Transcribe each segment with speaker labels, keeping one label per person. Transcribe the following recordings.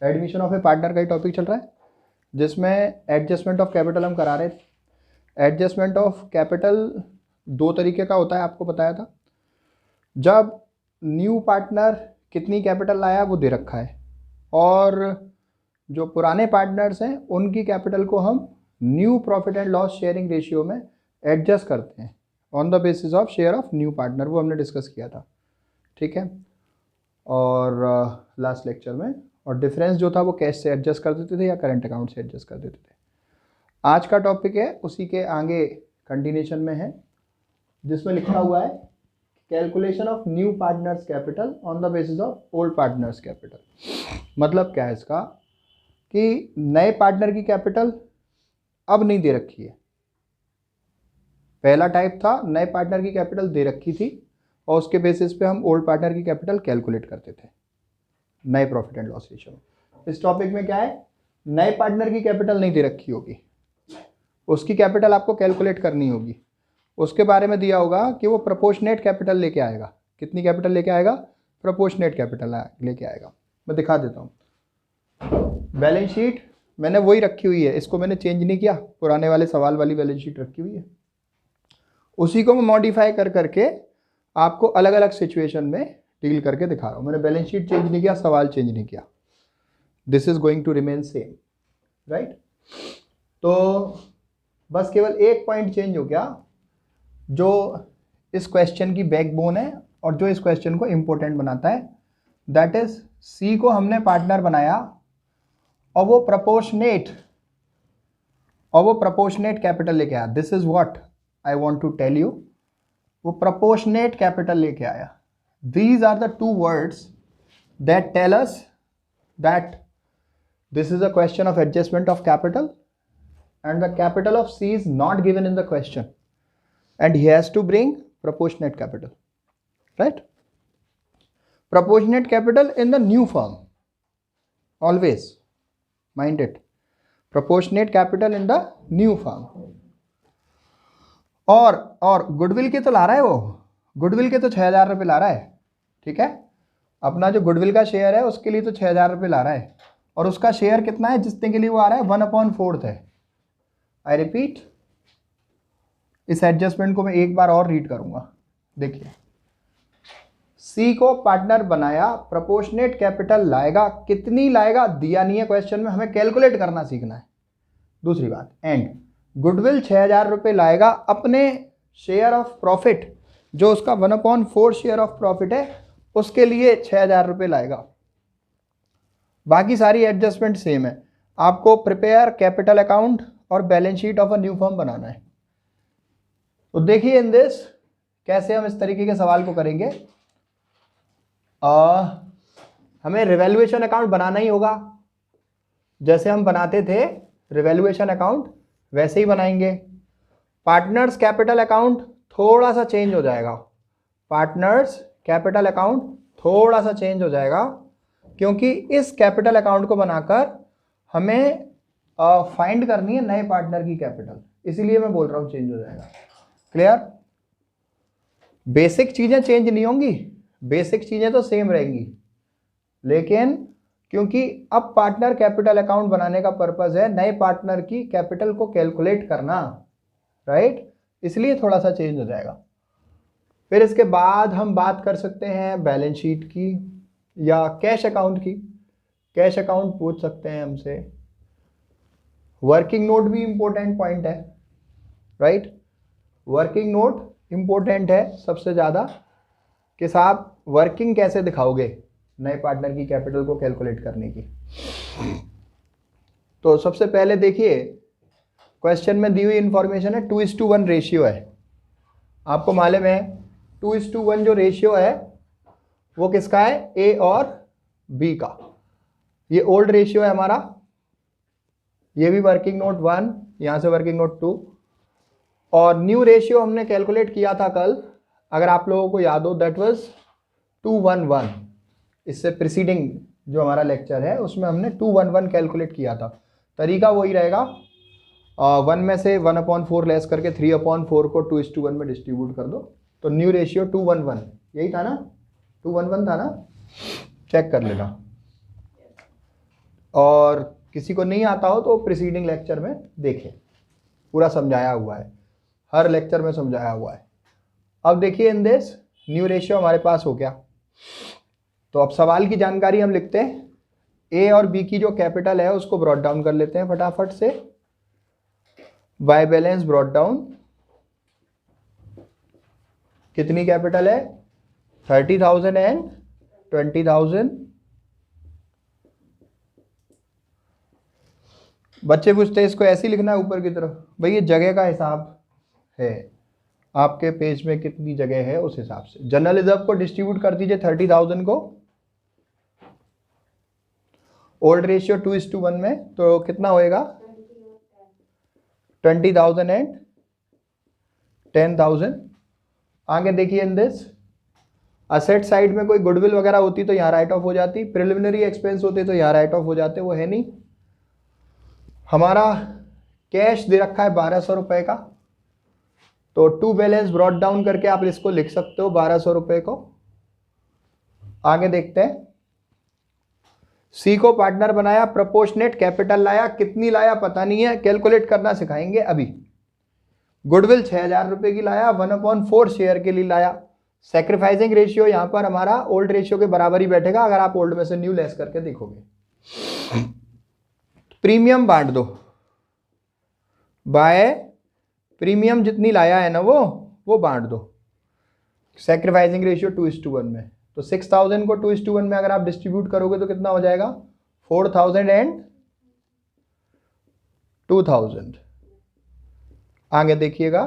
Speaker 1: Admission of A partner का ही topic चल रहा है, जिसमें एडजस्टमेंट ऑफ कैपिटल हम करा रहे थे। एडजस्टमेंट ऑफ कैपिटल दो तरीके का होता है, आपको बताया था। जब न्यू पार्टनर कितनी कैपिटल लाया वो दे रखा है, और जो पुराने पार्टनर्स हैं उनकी कैपिटल को हम new profit and loss sharing ratio में एडजस्ट करते हैं on the basis of share of new partner, वो हमने डिस्कस किया था, ठीक है। और लास्ट लेक्चर में, और डिफरेंस जो था वो कैश से एडजस्ट कर देते थे या करंट अकाउंट से एडजस्ट कर देते थे। आज का टॉपिक है उसी के आगे कंटिन्यूशन में है, जिसमें लिखा हुआ है calculation of new partners capital on the basis of old partners capital. मतलब क्या है इसका, कि नए पार्टनर की कैपिटल अब नहीं दे रखी है। पहला टाइप था नए पार्टनर की कैपिटल दे रखी थी और उसके बेसिस पे हम ओल्ड पार्टनर की कैपिटल कैलकुलेट करते थे नए प्रॉफिट एंड लॉस रेशियो में। इस टॉपिक में क्या है, नए पार्टनर की कैपिटल नहीं दे रखी होगी, उसकी कैपिटल आपको कैलकुलेट करनी होगी। उसके बारे में दिया होगा कि वो प्रोपोर्शनेट कैपिटल लेके आएगा। कितनी कैपिटल लेके आएगा, प्रोपोर्शनेट कैपिटल लेके आएगा। मैं दिखा देता हूँ। बैलेंस शीट मैंने वही रखी हुई है, इसको मैंने चेंज नहीं किया, पुराने वाले सवाल वाली बैलेंस शीट रखी हुई है। उसी को मैं मॉडिफाई कर करके आपको अलग अलग सिचुएशन में डील करके दिखा रहा हूँ। मैंने बैलेंस शीट चेंज नहीं किया, सवाल चेंज नहीं किया। This is going to remain same, right. तो बस केवल एक पॉइंट चेंज हो गया, जो इस क्वेश्चन की बैकबोन है और जो इस क्वेश्चन को इंपॉर्टेंट बनाता है। दैट इज सी को हमने पार्टनर बनाया और वो प्रोपोर्शनेट कैपिटल लेके आया। This is what I want to tell you, वो प्रोपोर्शनेट कैपिटल लेके आया। These are the two words that tell us that this is a question of adjustment of capital and the capital of C is not given in the question and he has to bring proportionate capital, right? Proportionate capital in the new firm, always mind it, proportionate capital in the new firm। और goodwill के तो ला रहा है, वो goodwill के तो 6,000 रुपये ला रहा है, ठीक है। अपना जो गुडविल का शेयर है उसके लिए तो 6,000 रुपये ला रहा है, और उसका शेयर कितना है जितने के लिए वो आ रहा है, 1/4 है। आई रिपीट, इस एडजस्टमेंट को मैं एक बार और रीड करूंगा। देखिए, सी को पार्टनर बनाया, प्रोपोर्शनेट कैपिटल लाएगा, कितनी लाएगा दिया नहीं है क्वेश्चन में, हमें कैलकुलेट करना सीखना है। दूसरी बात, एंड गुडविल 6,000 रुपये लाएगा, अपने शेयर ऑफ प्रॉफिट जो उसका 1/4 शेयर ऑफ प्रॉफिट है उसके लिए 6,000 रुपये लाएगा। बाकी सारी एडजस्टमेंट सेम है। आपको प्रिपेयर कैपिटल अकाउंट और balance sheet of a new firm बनाना है। तो देखिए इन दिस कैसे हम इस तरीके के सवाल को करेंगे। हमें रिवैल्यूएशन अकाउंट बनाना ही होगा, जैसे हम बनाते थे रिवैल्यूएशन अकाउंट वैसे ही बनाएंगे। पार्टनर्स कैपिटल अकाउंट थोड़ा सा चेंज हो जाएगा, पार्टनर्स कैपिटल अकाउंट थोड़ा सा चेंज हो जाएगा, क्योंकि इस कैपिटल अकाउंट को बनाकर हमें फाइंड करनी है नए पार्टनर की कैपिटल, इसीलिए मैं बोल रहा हूँ चेंज हो जाएगा। क्लियर? बेसिक चीजें चेंज नहीं होंगी, बेसिक चीजें तो सेम रहेंगी, लेकिन क्योंकि अब पार्टनर कैपिटल अकाउंट बनाने का पर्पस है नए पार्टनर की कैपिटल को कैलकुलेट करना, राइट, इसलिए थोड़ा सा चेंज हो जाएगा। फिर इसके बाद हम बात कर सकते हैं बैलेंस शीट की या कैश अकाउंट की। कैश अकाउंट पूछ सकते हैं हमसे। वर्किंग नोट भी इंपॉर्टेंट पॉइंट है, राइट। वर्किंग नोट इंपॉर्टेंट है सबसे ज़्यादा, कि साहब वर्किंग कैसे दिखाओगे नए पार्टनर की कैपिटल को कैलकुलेट करने की। तो सबसे पहले देखिए, क्वेश्चन में दी हुई इंफॉर्मेशन है 2:1 रेशियो है। आपको मालूम है 2:1 जो रेशियो है वो किसका है, ए और बी का। ये ओल्ड रेशियो है हमारा, ये भी वर्किंग नोट 1, यहाँ से वर्किंग नोट 2, और न्यू रेशियो हमने कैलकुलेट किया था कल, अगर आप लोगों को याद हो, दैट वाज 2:1:1। इससे प्रीसीडिंग जो हमारा लेक्चर है उसमें हमने 2:1:1 कैलकुलेट किया था। तरीका वही रहेगा, 1 में से 1/4 लेस करके 3/4 को 2:1 में डिस्ट्रीब्यूट कर दो, तो न्यू रेशियो 2:1:1 यही था ना, 2:1:1 था ना, चेक कर लेना। और किसी को नहीं आता हो तो प्रीसीडिंग लेक्चर में देखें, पूरा समझाया हुआ है, हर लेक्चर में समझाया हुआ है। अब देखिए इन दिस न्यू रेशियो हमारे पास हो गया। तो अब सवाल की जानकारी हम लिखते हैं, ए और बी की जो कैपिटल है उसको ब्रॉट डाउन कर लेते हैं फटाफट से। बाय बैलेंस ब्रॉट डाउन, कितनी कैपिटल है? 30,000 एंड 20,000। बच्चे पूछते हैं इसको ऐसे ही लिखना है ऊपर की तरफ, भाई ये जगह का हिसाब है, आपके पेज में कितनी जगह है उस हिसाब से। जनरल रिजर्व को डिस्ट्रीब्यूट कर दीजिए 30,000 को ओल्ड रेशियो 2:1 में, तो कितना होएगा? 20,000 एंड 10,000। आगे देखिए इन दिस असेट साइड में कोई गुडविल वगैरह होती तो यहाँ राइट ऑफ हो जाती, प्रिलिमिनरी एक्सपेंस होते तो यहाँ राइट ऑफ हो जाते, वो है नहीं। हमारा कैश दे रखा है 1,200 रुपए का, तो टू बैलेंस ब्रॉट डाउन करके आप इसको लिख सकते हो 1,200 रुपए को। आगे देखते हैं, सी को पार्टनर बनाया, प्रोपोर्शनेट कैपिटल लाया, कितनी लाया पता नहीं है, कैलकुलेट करना सिखाएंगे अभी। गुडविल 6,000 रुपए की लाया, 1/4 शेयर के लिए लाया। सैक्रिफाइसिंग रेशियो यहां पर हमारा ओल्ड रेशियो के बराबर ही बैठेगा अगर आप ओल्ड में से न्यू लेस करके देखोगे। प्रीमियम बांट दो बाय प्रीमियम, जितनी लाया है ना वो बांट दो। सैक्रिफाइसिंग रेशियो 2:1 में, तो 6,000 को 2:1 में अगर आप डिस्ट्रीब्यूट करोगे तो कितना हो जाएगा? 4,000 एंड 2,000। आगे देखिएगा,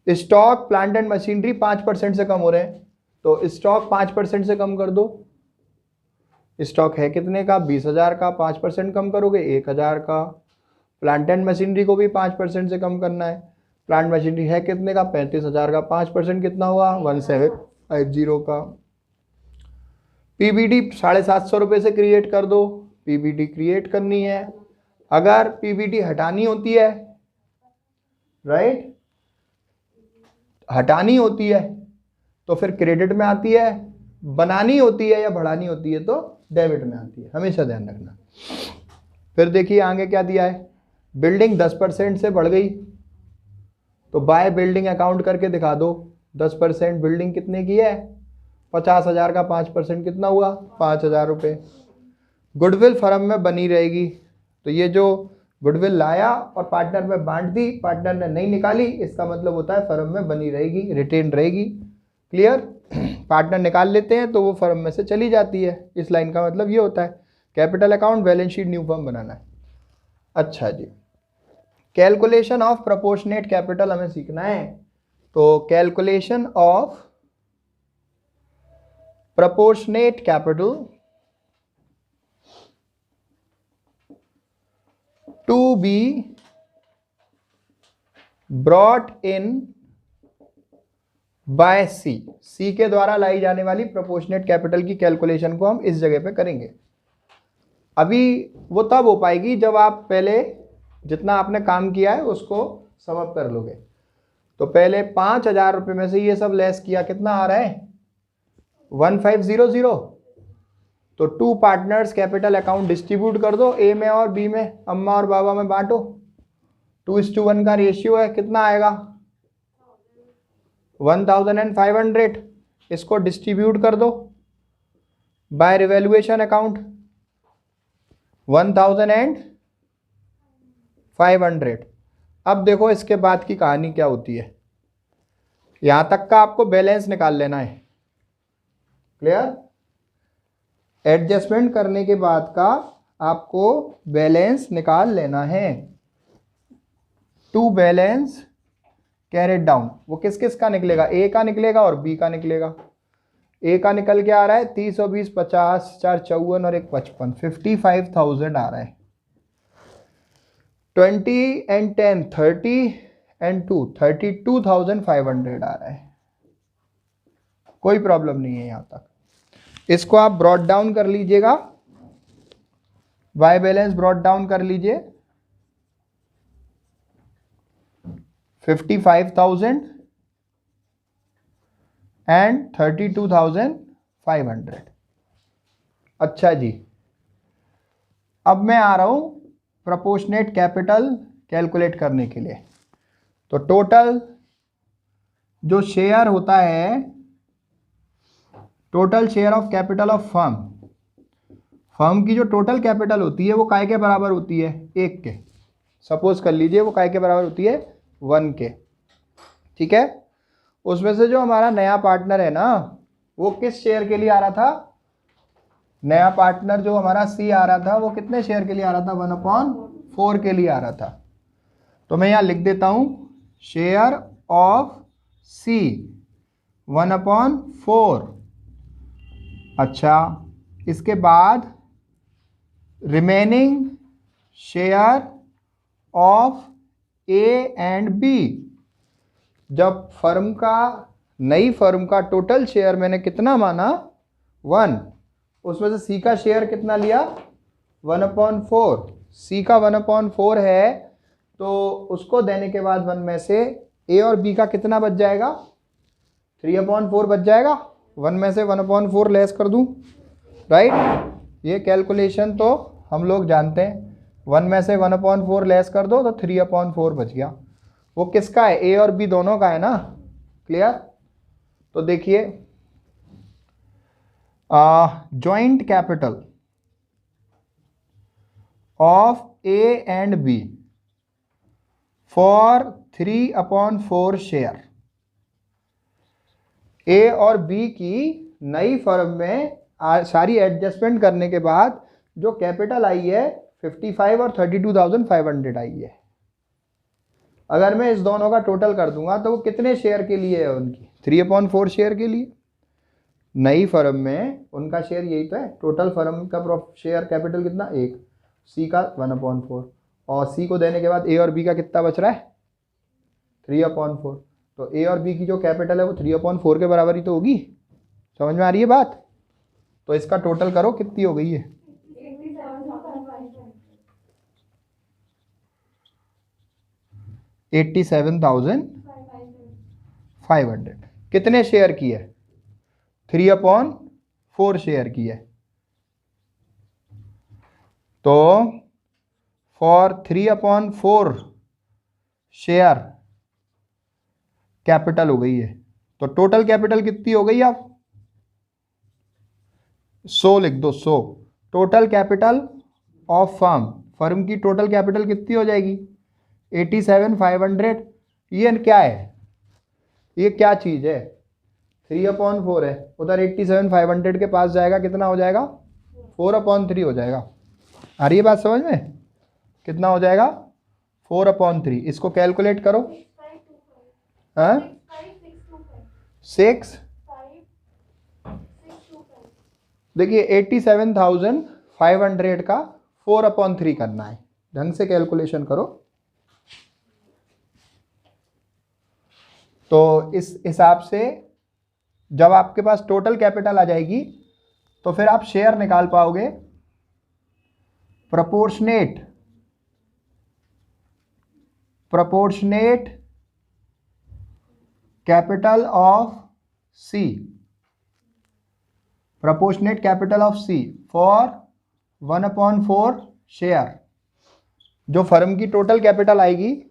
Speaker 1: स्टॉक प्लांट एंड मशीनरी 5% से कम हो रहे हैं, तो स्टॉक 5% से कम कर दो। स्टॉक है कितने का? 20,000 का, 5% कम करोगे 1,000 का। प्लांट एंड मशीनरी को भी 5% से कम करना है। प्लांट मशीनरी है कितने का? 35,000 का, 5% कितना हुआ? 1,750 का। पीबीडी 750 रुपये से क्रिएट कर दो, पीबीडी क्रिएट करनी है। अगर पीबीडी हटानी होती है, राइट, हटानी होती है तो फिर क्रेडिट में आती है, बनानी होती है या बढ़ानी होती है तो डेबिट में आती है, हमेशा ध्यान रखना। फिर देखिए आगे क्या दिया है, बिल्डिंग 10% से बढ़ गई तो बाय बिल्डिंग अकाउंट करके दिखा दो। 10% बिल्डिंग कितने की है? 50,000 का 5% कितना हुआ? 5,000 रुपये। गुडविल फर्म में बनी रहेगी, तो ये जो गुडविल लाया और पार्टनर में बांट दी, पार्टनर ने नहीं निकाली, इसका मतलब होता है फर्म में बनी रहेगी, रिटेन रहेगी। क्लियर? पार्टनर निकाल लेते हैं तो वो फर्म में से चली जाती है। इस लाइन का मतलब ये होता है capital account balance sheet new firm बनाना है। अच्छा जी, कैलकुलेशन ऑफ प्रोपोर्शनेट कैपिटल हमें सीखना है, तो calculation of proportionate capital to be brought in by C के द्वारा लाई जाने वाली प्रोपोर्शनेट कैपिटल की कैलकुलेशन को हम इस जगह पे करेंगे। अभी वो तब हो पाएगी जब आप पहले जितना आपने काम किया है उसको समअप कर लोगे। तो पहले 5,000 रुपये में से ये सब लेस किया, कितना आ रहा है? 1,500। तो two partners capital account distribute कर दो, ए में और बी में, अम्मा और बाबा में बांटो। 2:1 का रेशियो है, कितना आएगा? 1,500। इसको डिस्ट्रीब्यूट कर दो बाय रिवैल्यूएशन अकाउंट 1,500। अब देखो इसके बाद की कहानी क्या होती है, यहां तक का आपको बैलेंस निकाल लेना है। क्लियर? एडजस्टमेंट करने के बाद का आपको बैलेंस निकाल लेना है। टू बैलेंस कैरेट डाउन, वो किस किस का निकलेगा? ए का निकलेगा और बी का निकलेगा। ए का निकल के आ रहा है 30 और 20 50, 4 54 और 1 55, 55,000 आ रहा है। 20 एंड 10 30 एंड 2 32,500 आ रहा है। कोई प्रॉब्लम नहीं है यहां तक। इसको आप ब्रॉट डाउन कर लीजिएगा, बाय बैलेंस ब्रॉट डाउन कर लीजिए। 55,000 एंड 32,500। अच्छा जी, अब मैं आ रहा हूँ प्रोपोर्शनेट कैपिटल कैलकुलेट करने के लिए। तो टोटल जो शेयर होता है, total share of capital of firm, firm की जो टोटल कैपिटल होती है वो काय के बराबर होती है? 1 के। सपोज कर लीजिए वो काय के बराबर होती है? 1 के। ठीक है, उसमें से जो हमारा नया पार्टनर है ना, वो किस शेयर के लिए आ रहा था? नया पार्टनर जो हमारा सी आ रहा था वो कितने शेयर के लिए आ रहा था? 1/4 के लिए आ रहा था। तो मैं यहाँ लिख देता हूँ शेयर ऑफ सी 1/4। अच्छा, इसके बाद remaining share of A and B. जब फर्म का, नई फर्म का टोटल शेयर मैंने कितना माना? 1, उसमें से सी का शेयर कितना लिया? 1/4। सी का 1/4 है, तो उसको देने के बाद 1 में से ए और बी का कितना बच जाएगा? 3/4 बच जाएगा। 1 में से 1/4 लेस कर दूं, राइट? ये कैलकुलेशन तो हम लोग जानते हैं। 1 में से 1/4 लेस कर दो तो 3/4 बच गया। वो किसका है? ए और बी दोनों का है ना। क्लियर? तो देखिए, joint capital of A and B for 3/4 share. A और बी की नई फर्म में सारी एडजस्टमेंट करने के बाद जो कैपिटल आई है 55 और 32,500 आई है। अगर मैं इस दोनों का टोटल कर दूंगा तो वो कितने शेयर के लिए है? उनकी 3/4 शेयर के लिए। नई फर्म में उनका शेयर यही तो है। टोटल फर्म का शेयर कैपिटल कितना? 1, सी का 1/4, और सी को देने के बाद ए और बी का कितना बच रहा है? 3/4। तो ए और बी की जो कैपिटल है वो 3/4 के बराबर ही तो होगी। समझ में आ रही है बात? तो इसका टोटल करो, कितनी हो गई है? 87,500। कितने शेयर की है? 3/4 शेयर की है। तो फॉर 3/4 शेयर कैपिटल हो गई है। तो टोटल कैपिटल कितनी हो गई? आप 100 लिख दो। 100 total capital of firm. Firm की टोटल कैपिटल कितनी हो जाएगी? 87,500। ये क्या है? ये क्या चीज है? 3/4 है, उधर 87,500 के पास जाएगा, कितना हो जाएगा? 4/3 हो जाएगा। आ रही है बात समझ में? कितना हो जाएगा? 4/3। इसको कैलकुलेट करो। हाँ, 6, देखिए 87,500 का 4/3 करना है। ढंग से कैलकुलेशन करो। तो इस हिसाब से जब आपके पास टोटल कैपिटल आ जाएगी तो फिर आप शेयर निकाल पाओगे। Proportionate capital of C, proportionate capital of C for 1/4 share. जो फर्म की टोटल कैपिटल आएगी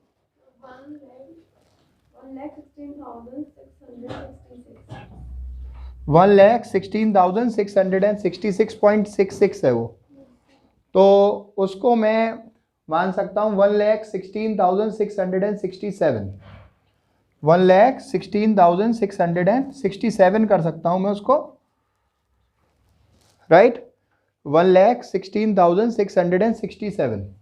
Speaker 1: 1,16,666.66 है वो। तो उसको मैं मान सकता हूँ 1,16,667। 1,16,667 कर सकता हूँ मैं उसको, राइट? 1,16,667।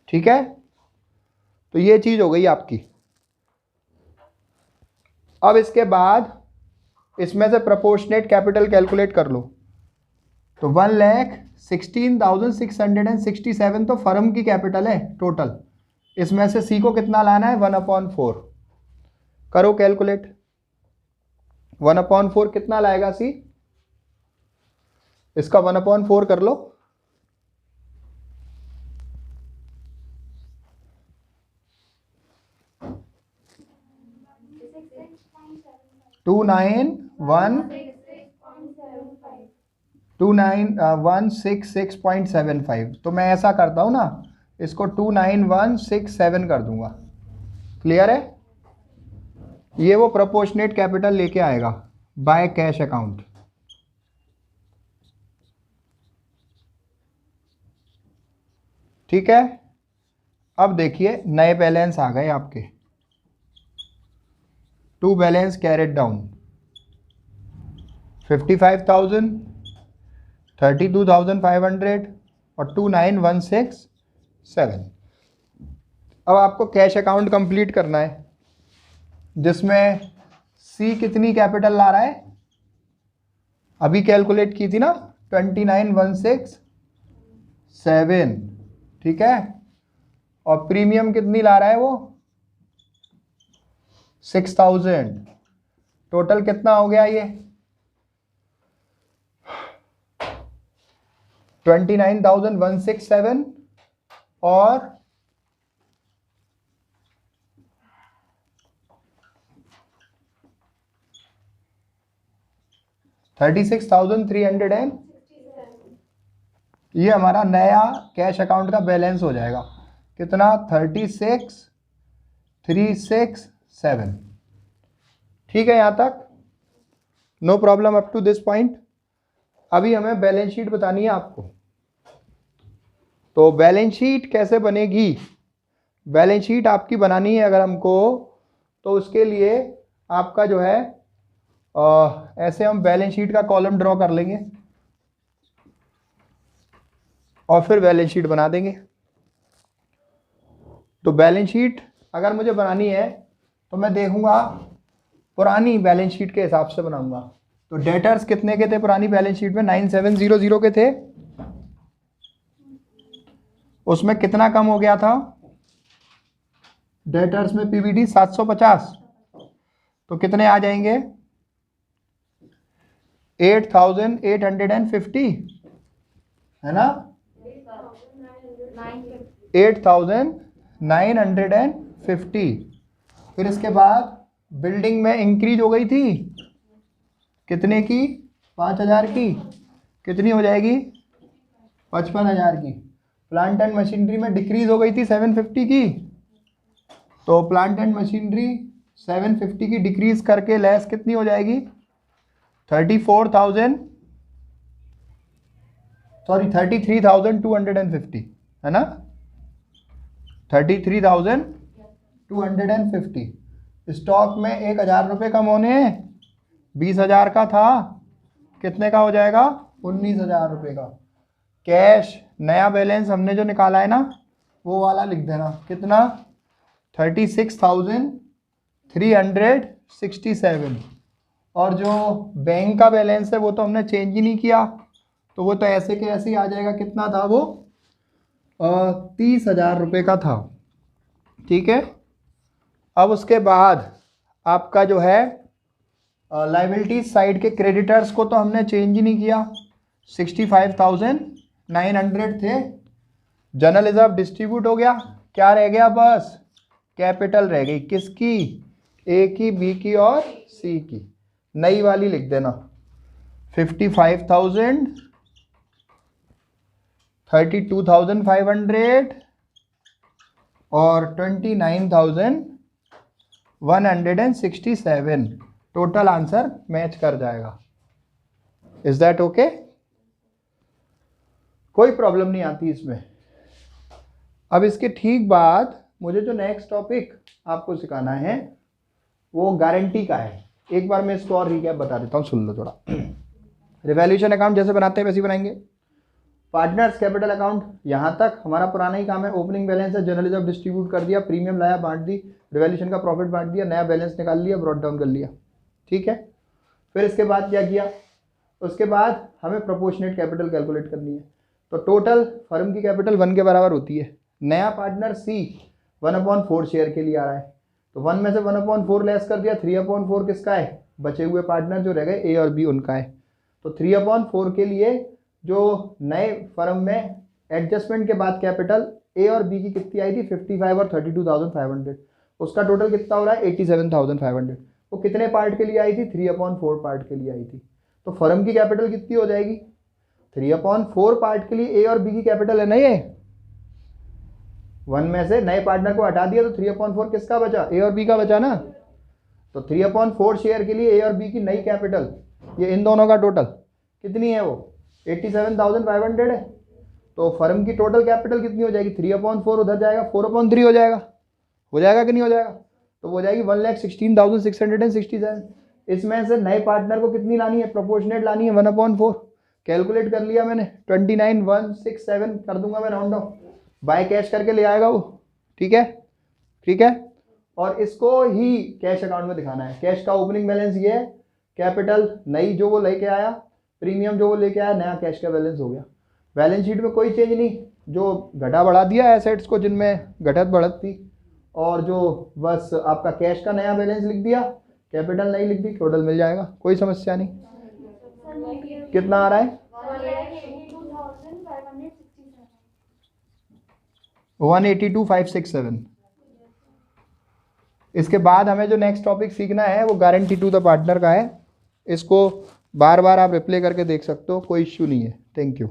Speaker 1: ठीक है, तो ये चीज हो गई आपकी। अब इसके बाद इसमें से प्रोपोर्शनेट कैपिटल कैलकुलेट कर लो। तो 1,16,667 तो फर्म की कैपिटल है टोटल। इसमें से सी को कितना लाना है? 1/4। करो कैलकुलेट। 1/4 कितना लाएगा सी? इसका 1/4 कर लो। 2916 29,166.75। तो मैं ऐसा करता हूँ ना, इसको 29,167 कर दूंगा। क्लियर है? ये वो प्रोपोर्शनेट कैपिटल लेके आएगा बाय कैश अकाउंट। ठीक है, अब देखिए नए बैलेंस आ गए आपके। टू बैलेंस कैरेट डाउन 55,000, 32,500 और 29,167। अब आपको कैश अकाउंट कंप्लीट करना है, जिसमें सी कितनी कैपिटल ला रहा है, अभी कैलकुलेट की थी ना, 29,167। ठीक है, और प्रीमियम कितनी ला रहा है वो, 6,000। टोटल कितना हो गया ये, 29,167 और 36,300 ये हमारा नया कैश अकाउंट का बैलेंस हो जाएगा। कितना, 36,367। ठीक है, यहाँ तक no problem up to this point. अभी हमें बैलेंस शीट बतानी है आपको। तो बैलेंस शीट कैसे बनेगी, बैलेंस शीट आपकी बनानी है अगर हमको, तो उसके लिए आपका जो है ऐसे हम बैलेंस शीट का कॉलम ड्रॉ कर लेंगे और फिर बैलेंस शीट बना देंगे। तो बैलेंस शीट अगर मुझे बनानी है तो मैं देखूंगा पुरानी बैलेंस शीट के हिसाब से बनाऊंगा। तो डेटर्स कितने के थे पुरानी बैलेंस शीट में, 9700 के थे। उसमें कितना कम हो गया था डेटर्स में, पीवीडी 750। तो कितने आ जाएंगे, 8,850 है ना, 8,950। फिर इसके बाद बिल्डिंग में इंक्रीज हो गई थी, कितने की, 5,000 की, कितनी हो जाएगी, 55,000 की। प्लांट एंड मशीनरी में डिक्रीज हो गई थी 750 की, तो प्लांट एंड मशीनरी 750 की डिक्रीज करके लेस कितनी हो जाएगी, 33,250 है ना, 33,250। स्टॉक में 1,000 रुपये कम होने हैं, 20,000 का था, कितने का हो जाएगा, 19,000 रुपये का। कैश नया बैलेंस हमने जो निकाला है ना, वो वाला लिख देना, कितना, 36,367। और जो बैंक का बैलेंस है वो तो हमने चेंज ही नहीं किया, तो वो तो ऐसे के ऐसे ही आ जाएगा। कितना था वो, 30,000 रुपये का था। ठीक है, अब उसके बाद आपका जो है लाइबिलिटीज साइड के क्रेडिटर्स को तो हमने चेंज ही नहीं किया, 65,900 थे। जनरल रिजर्व डिस्ट्रीब्यूट हो गया, क्या रह गया, बस कैपिटल रह गई, किसकी, ए की, बी की और सी की। नई वाली लिख देना, 55,000, 32,500 और 29,167। टोटल आंसर मैच कर जाएगा। Is that okay? कोई प्रॉब्लम नहीं आती इसमें। अब इसके ठीक बाद मुझे जो नेक्स्ट टॉपिक आपको सिखाना है वो गारंटी का है। एक बार मैं इसको और रिकैप बता देता हूँ, सुन लो थोड़ा। रिवैल्यूएशन अकाउंट जैसे बनाते हैं वैसे ही बनाएंगे। पार्टनर्स कैपिटल अकाउंट यहाँ तक हमारा पुराना ही काम है। ओपनिंग बैलेंस है, जनरल रिजर्व डिस्ट्रीब्यूट कर दिया, प्रीमियम लाया बांट दी, रिवैल्यूएशन का प्रॉफिट बांट दिया, नया बैलेंस निकाल लिया, ब्रॉट डाउन कर लिया। ठीक है, फिर इसके बाद क्या किया, उसके बाद हमें प्रोपोर्शनेट कैपिटल कैलकुलेट करनी है। तो टोटल फर्म की कैपिटल 1 के बराबर होती है। नया पार्टनर सी 1/4 शेयर के लिए आ रहा है, तो 1 में से 1/4 लेस कर दिया, 3/4 किसका है, बचे हुए पार्टनर जो रह गए ए और बी उनका है। तो 3/4 के लिए जो नए फर्म में एडजस्टमेंट के बाद कैपिटल ए और बी की कितनी आई थी, 55 और 32,500, उसका टोटल कितना हो रहा है, 87,500। वो कितने पार्ट के लिए आई थी, 3/4 पार्ट के लिए आई थी। तो फर्म की कैपिटल कितनी हो जाएगी, 3/4 पार्ट के लिए ए और बी की कैपिटल है ना ये। 1 में से नए पार्टनर को हटा दिया तो 3/4 किसका बचा, ए और बी का बचा ना। तो 3/4 शेयर के लिए ए और बी की नई कैपिटल, ये इन दोनों का टोटल कितनी है, वो 87,500 है। तो फर्म की टोटल कैपिटल कितनी हो जाएगी, 3/4 उधर जाएगा, 4/3 हो जाएगा कि नहीं हो जाएगा, तो वो हो जाएगी 1,16,667। इसमें से नए पार्टनर को कितनी लानी है, प्रोपोर्शनेट लानी है 1/4। कैलकुलेट कर लिया मैंने, 29,167 कर दूंगा मैं राउंड ऑफ, बाय कैश करके ले आएगा वो। ठीक है, ठीक है। और इसको ही कैश अकाउंट में दिखाना है। कैश का ओपनिंग बैलेंस ये है, कैपिटल नई जो वो लेके आया, प्रीमियम जो वो लेके आया, नया कैश का बैलेंस हो गया। बैलेंस शीट में कोई चेंज नहीं, जो घटा बढ़ा दिया एसेट्स को जिनमें घटत बढ़त थी, और जो बस आपका कैश का नया बैलेंस लिख दिया, कैपिटल नहीं लिख दी, टोटल मिल जाएगा, कोई समस्या नहीं। कितना आ रहा है, 182,567। इसके बाद हमें जो नेक्स्ट टॉपिक सीखना है वो गारंटी टू द पार्टनर का है। इसको बार बार आप रिप्ले करके देख सकते हो, कोई इश्यू नहीं है। Thank you.